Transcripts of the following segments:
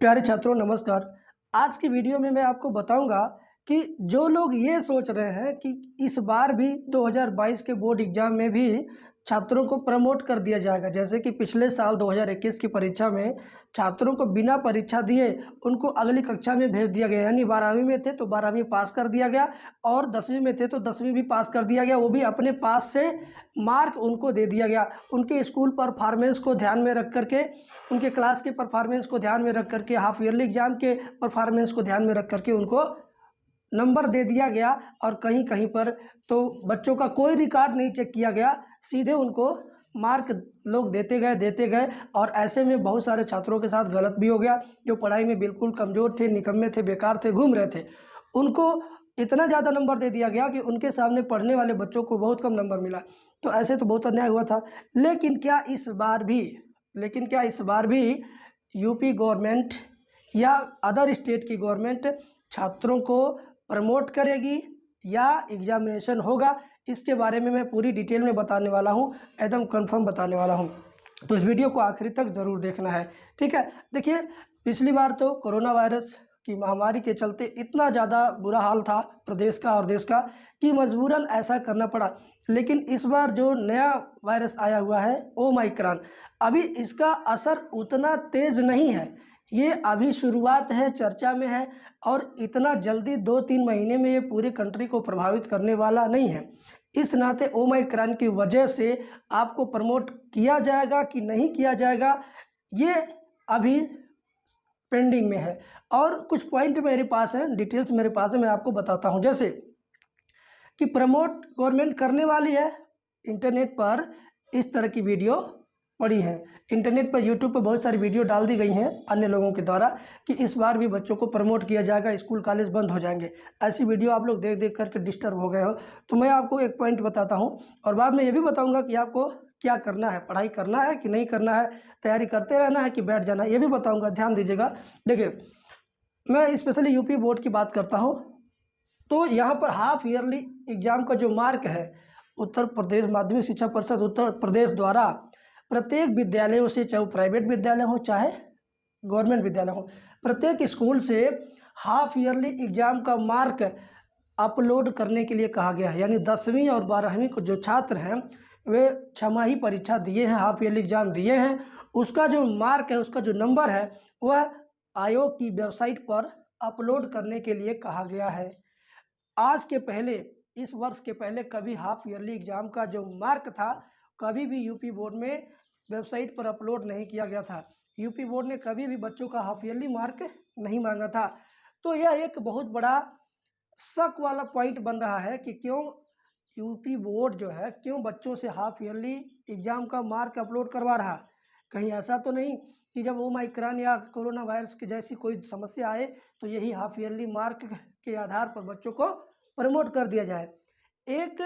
प्यारे छात्रों नमस्कार। आज की वीडियो में मैं आपको बताऊंगा कि जो लोग ये सोच रहे हैं कि इस बार भी 2022 के बोर्ड एग्जाम में भी छात्रों को प्रमोट कर दिया जाएगा, जैसे कि पिछले साल 2021 की परीक्षा में छात्रों को बिना परीक्षा दिए उनको अगली कक्षा में भेज दिया गया। यानी 12वीं में थे तो 12वीं पास कर दिया गया और 10वीं में थे तो 10वीं भी पास कर दिया गया, वो भी अपने पास से मार्क उनको दे दिया गया। उनके स्कूल परफॉर्मेंस को ध्यान में रख करके, उनके क्लास के परफॉर्मेंस को ध्यान में रख करके, हाफ ईयरली एग्जाम के परफॉर्मेंस को ध्यान में रख करके उनको नंबर दे दिया गया। और कहीं कहीं पर तो बच्चों का कोई रिकॉर्ड नहीं चेक किया गया, सीधे उनको मार्क लोग देते गए। और ऐसे में बहुत सारे छात्रों के साथ गलत भी हो गया, जो पढ़ाई में बिल्कुल कमज़ोर थे, निकम्मे थे, बेकार थे, घूम रहे थे, उनको इतना ज़्यादा नंबर दे दिया गया कि उनके सामने पढ़ने वाले बच्चों को बहुत कम नंबर मिला। तो ऐसे तो बहुत अन्याय हुआ था। लेकिन क्या इस बार भी यूपी गवर्नमेंट या अदर स्टेट की गवर्नमेंट छात्रों को प्रमोट करेगी या एग्जामिनेशन होगा, इसके बारे में मैं पूरी डिटेल में बताने वाला हूं, एकदम कंफर्म बताने वाला हूं। तो इस वीडियो को आखिरी तक ज़रूर देखना है, ठीक है। देखिए, पिछली बार तो कोरोना वायरस की महामारी के चलते इतना ज़्यादा बुरा हाल था प्रदेश का और देश का कि मजबूरन ऐसा करना पड़ा। लेकिन इस बार जो नया वायरस आया हुआ है ओमाइक्रॉन, अभी इसका असर उतना तेज़ नहीं है, ये अभी शुरुआत है, चर्चा में है, और इतना जल्दी 2-3 महीने में ये पूरी कंट्री को प्रभावित करने वाला नहीं है। इस नाते ओमाइक्रॉन की वजह से आपको प्रमोट किया जाएगा कि नहीं किया जाएगा, ये अभी पेंडिंग में है। और कुछ पॉइंट मेरे पास हैं, डिटेल्स मेरे पास है, मैं आपको बताता हूँ। जैसे कि प्रमोट गवर्नमेंट करने वाली है, इंटरनेट पर इस तरह की वीडियो पड़ी है। इंटरनेट पर, यूट्यूब पर बहुत सारी वीडियो डाल दी गई हैं अन्य लोगों के द्वारा कि इस बार भी बच्चों को प्रमोट किया जाएगा, स्कूल कॉलेज बंद हो जाएंगे। ऐसी वीडियो आप लोग देख देख करके डिस्टर्ब हो गए हो। तो मैं आपको एक पॉइंट बताता हूँ और बाद में ये भी बताऊँगा कि आपको क्या करना है, पढ़ाई करना है कि नहीं करना है, तैयारी करते रहना है कि बैठ जाना है, ये भी बताऊँगा, ध्यान दीजिएगा। देखिए, मैं स्पेशली यूपी बोर्ड की बात करता हूँ। तो यहाँ पर हाफ ईयरली एग्जाम का जो मार्क है, उत्तर प्रदेश माध्यमिक शिक्षा परिषद उत्तर प्रदेश द्वारा प्रत्येक विद्यालयों से, चाहे वो प्राइवेट विद्यालय हो चाहे गवर्नमेंट विद्यालय हो, प्रत्येक स्कूल से हाफ ईयरली एग्जाम का मार्क अपलोड करने के लिए कहा गया है। यानी 10वीं और 12वीं को जो छात्र हैं वे छमाही परीक्षा दिए हैं, हाफ ईयरली एग्जाम दिए हैं, उसका जो मार्क है, उसका जो नंबर है, वह आयोग की वेबसाइट पर अपलोड करने के लिए कहा गया है। आज के पहले, इस वर्ष के पहले कभी हाफ ईयरली एग्जाम का जो मार्क था, कभी भी यूपी बोर्ड में वेबसाइट पर अपलोड नहीं किया गया था। यूपी बोर्ड ने कभी भी बच्चों का हाफ ईयरली मार्क नहीं मांगा था। तो यह एक बहुत बड़ा शक वाला पॉइंट बन रहा है कि क्यों यूपी बोर्ड जो है, क्यों बच्चों से हाफ ईयरली एग्जाम का मार्क अपलोड करवा रहा। कहीं ऐसा तो नहीं कि जब ओमाइक्रॉन या कोरोना वायरस की जैसी कोई समस्या आए तो यही हाफ ईयरली मार्क के आधार पर बच्चों को प्रमोट कर दिया जाए। एक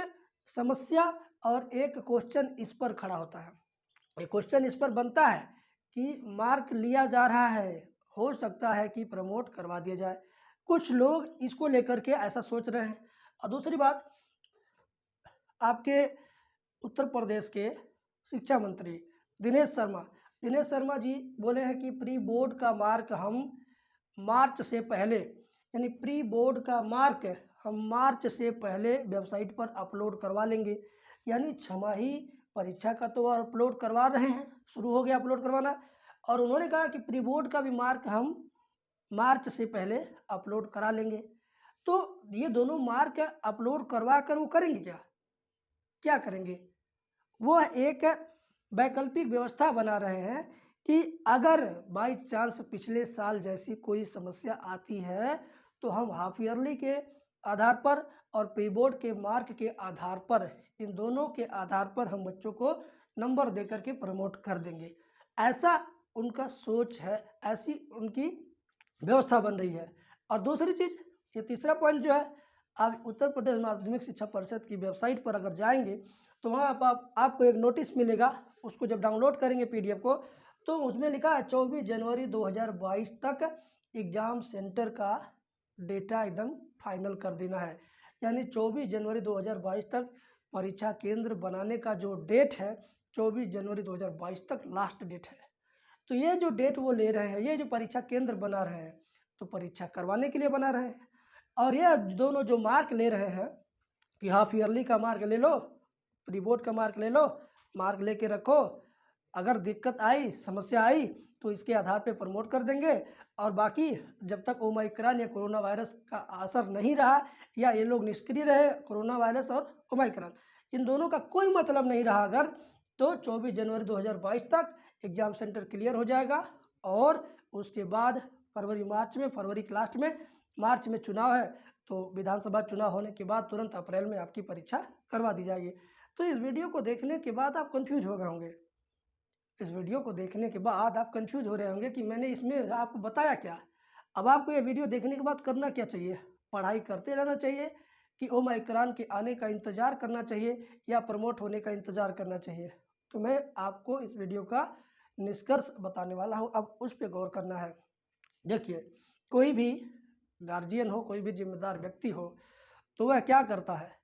समस्या और एक क्वेश्चन इस पर खड़ा होता है, एक क्वेश्चन इस पर बनता है कि मार्क लिया जा रहा है, हो सकता है कि प्रमोट करवा दिया जाए। कुछ लोग इसको लेकर के ऐसा सोच रहे हैं। और दूसरी बात, आपके उत्तर प्रदेश के शिक्षा मंत्री दिनेश शर्मा जी बोले हैं कि प्री बोर्ड का मार्क हम मार्च से पहले, यानी प्री बोर्ड का मार्क हम मार्च से पहले वेबसाइट पर अपलोड करवा लेंगे। यानी छमाही परीक्षा का तो अपलोड करवा रहे हैं, शुरू हो गया अपलोड करवाना। और उन्होंने कहा कि प्री बोर्ड का भी मार्क हम मार्च से पहले अपलोड करा लेंगे। तो ये दोनों मार्क अपलोड करवा कर वो करेंगे क्या करेंगे? वो एक वैकल्पिक व्यवस्था बना रहे हैं कि अगर बाई चांस पिछले साल जैसी कोई समस्या आती है तो हम हाफ ईयरली के आधार पर और प्री बोर्ड के मार्क के आधार पर, इन दोनों के आधार पर हम बच्चों को नंबर देकर के प्रमोट कर देंगे। ऐसा उनका सोच है, ऐसी उनकी व्यवस्था बन रही है। और दूसरी चीज़, ये तीसरा पॉइंट जो है, आप उत्तर प्रदेश माध्यमिक शिक्षा परिषद की वेबसाइट पर अगर जाएंगे तो वहाँ आपको एक नोटिस मिलेगा। उसको जब डाउनलोड करेंगे पीडीएफ को, तो उसमें लिखा है 24 जनवरी 2022 तक एग्ज़ाम सेंटर का डेटा एकदम फाइनल कर देना है। यानी 24 जनवरी 2022 तक परीक्षा केंद्र बनाने का जो डेट है, 24 जनवरी 2022 तक लास्ट डेट है। तो ये जो डेट वो ले रहे हैं, ये जो परीक्षा केंद्र बना रहे हैं, तो परीक्षा करवाने के लिए बना रहे हैं। और ये दोनों जो मार्क ले रहे हैं कि हाफ ईयरली का मार्क ले लो, प्री बोर्ड का मार्क ले लो, मार्क लेके रखो, अगर दिक्कत आई, समस्या आई तो इसके आधार पे प्रमोट कर देंगे। और बाकी जब तक ओमाइक्रॉन या कोरोना वायरस का असर नहीं रहा, या ये लोग निष्क्रिय रहे, कोरोना वायरस और ओमाइक्रॉन इन दोनों का कोई मतलब नहीं रहा अगर, तो 24 जनवरी 2022 तक एग्ज़ाम सेंटर क्लियर हो जाएगा। और उसके बाद फरवरी के लास्ट में, मार्च में चुनाव है, तो विधानसभा चुनाव होने के बाद तुरंत अप्रैल में आपकी परीक्षा करवा दी जाएगी। तो इस वीडियो को देखने के बाद आप कंफ्यूज हो गए होंगे, इस वीडियो को देखने के बाद आप कंफ्यूज हो रहे होंगे कि मैंने इसमें आपको बताया क्या। अब आपको ये वीडियो देखने के बाद करना क्या चाहिए, पढ़ाई करते रहना चाहिए कि ओमाइक्रॉन के आने का इंतज़ार करना चाहिए या प्रमोट होने का इंतज़ार करना चाहिए। तो मैं आपको इस वीडियो का निष्कर्ष बताने वाला हूँ, अब उस पर गौर करना है। देखिए, कोई भी गार्जियन हो, कोई भी जिम्मेदार व्यक्ति हो, तो वह क्या करता है,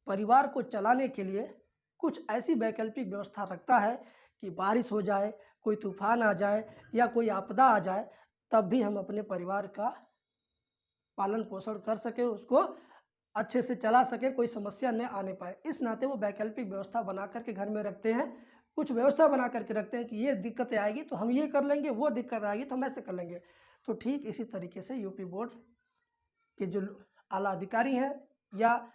परिवार को चलाने के लिए कुछ ऐसी वैकल्पिक व्यवस्था रखता है कि बारिश हो जाए, कोई तूफान आ जाए या कोई आपदा आ जाए, तब भी हम अपने परिवार का पालन पोषण कर सके, उसको अच्छे से चला सके, कोई समस्या न आने पाए। इस नाते वो वैकल्पिक व्यवस्था बना करके घर में रखते हैं, कुछ व्यवस्था बना करके रखते हैं कि ये दिक्कतें आएगी तो हम ये कर लेंगे, वो दिक्कत आएगी तो हम ऐसे कर लेंगे। तो ठीक इसी तरीके से यूपी बोर्ड के जो आला अधिकारी हैं या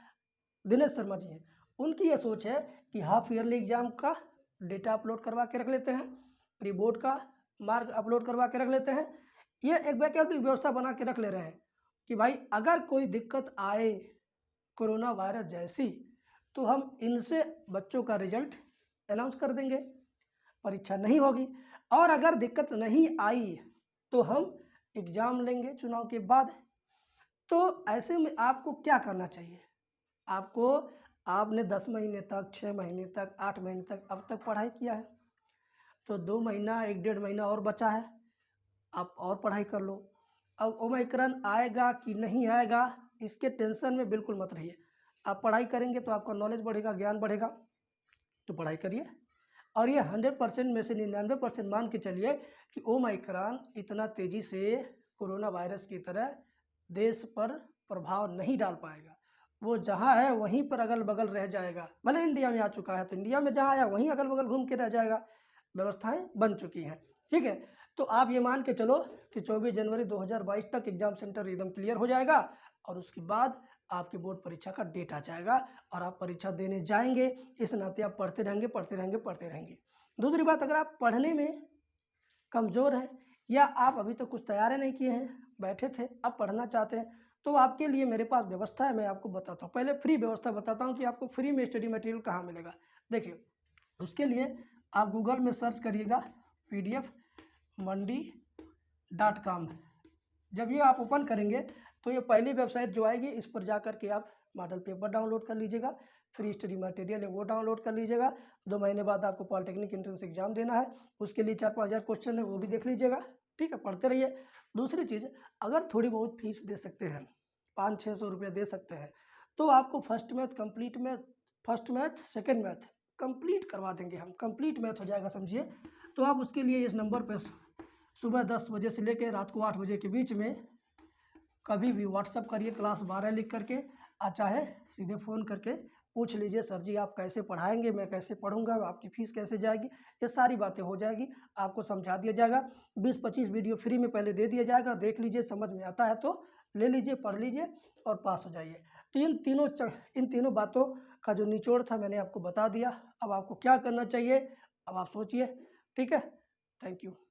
दिनेश शर्मा जी हैं, उनकी ये सोच है कि हाफ ईयरली एग्जाम का डेटा अपलोड करवा के रख लेते हैं, प्री बोर्ड का मार्क अपलोड करवा के रख लेते हैं। ये एक वैकल्पिक व्यवस्था बना के रख ले रहे हैं कि भाई अगर कोई दिक्कत आए कोरोना वायरस जैसी, तो हम इनसे बच्चों का रिजल्ट अनाउंस कर देंगे, परीक्षा नहीं होगी। और अगर दिक्कत नहीं आई तो हम एग्ज़ाम लेंगे चुनाव के बाद। तो ऐसे में आपको क्या करना चाहिए, आपने 10 महीने तक, 6 महीने तक, 8 महीने तक अब तक पढ़ाई किया है, तो 2 महीना, 1 डेढ़ महीना और बचा है, आप और पढ़ाई कर लो। अब ओमाइक्रॉन आएगा कि नहीं आएगा इसके टेंशन में बिल्कुल मत रहिए। आप पढ़ाई करेंगे तो आपका नॉलेज बढ़ेगा, ज्ञान बढ़ेगा, तो पढ़ाई करिए। और ये 100% में से 99% मान के चलिए कि ओमाइक्रॉन इतना तेज़ी से कोरोना वायरस की तरह देश पर प्रभाव नहीं डाल पाएगा। वो जहाँ है वहीं पर अगल बगल रह जाएगा। भले इंडिया में आ चुका है तो इंडिया में जहाँ आया वहीं अगल बगल घूम के रह जाएगा, व्यवस्थाएं बन चुकी हैं। ठीक है, तो आप ये मान के चलो कि 24 जनवरी 2022 तक एग्ज़ाम सेंटर एकदम क्लियर हो जाएगा और उसके बाद आपकी बोर्ड परीक्षा का डेट आ जाएगा और आप परीक्षा देने जाएंगे। इस नाते आप पढ़ते रहेंगे। दूसरी बात, अगर आप पढ़ने में कमज़ोर हैं या आप अभी तो कुछ तैयारी नहीं किए हैं, बैठे थे, अब पढ़ना चाहते हैं, तो आपके लिए मेरे पास व्यवस्था है, मैं आपको बताता हूँ। पहले फ्री व्यवस्था बताता हूँ कि आपको फ्री में स्टडी मटेरियल कहाँ मिलेगा। देखिए, उसके लिए आप गूगल में सर्च करिएगा pdfmandi.com। जब ये आप ओपन करेंगे तो ये पहली वेबसाइट जो आएगी, इस पर जा कर के आप मॉडल पेपर डाउनलोड कर लीजिएगा, फ्री स्टडी मटेरियल है वो डाउनलोड कर लीजिएगा। 2 महीने बाद आपको पॉलिटेक्निक एंट्रेंस एग्जाम देना है, उसके लिए 4-5 हज़ार क्वेश्चन है, वो भी देख लीजिएगा। ठीक है, पढ़ते रहिए। दूसरी चीज़, अगर थोड़ी बहुत फीस दे सकते हैं, 500-600 रुपये दे सकते हैं, तो आपको first math second math complete करवा देंगे हम, कंप्लीट मैथ हो जाएगा समझिए। तो आप उसके लिए इस नंबर पर सुबह 10 बजे से लेकर रात को 8 बजे के बीच में कभी भी व्हाट्सअप करिए क्लास 12 लिख करके, चाहे सीधे फ़ोन करके पूछ लीजिए, सर जी आप कैसे पढ़ाएंगे, मैं कैसे पढ़ूंगा, आपकी फ़ीस कैसे जाएगी, ये सारी बातें हो जाएगी, आपको समझा दिया जाएगा। 20-25 वीडियो फ्री में पहले दे दिया जाएगा, देख लीजिए, समझ में आता है तो ले लीजिए, पढ़ लीजिए और पास हो जाइए। तो इन तीनों बातों का जो निचोड़ था मैंने आपको बता दिया। अब आपको क्या करना चाहिए, अब आप सोचिए। ठीक है, थैंक यू।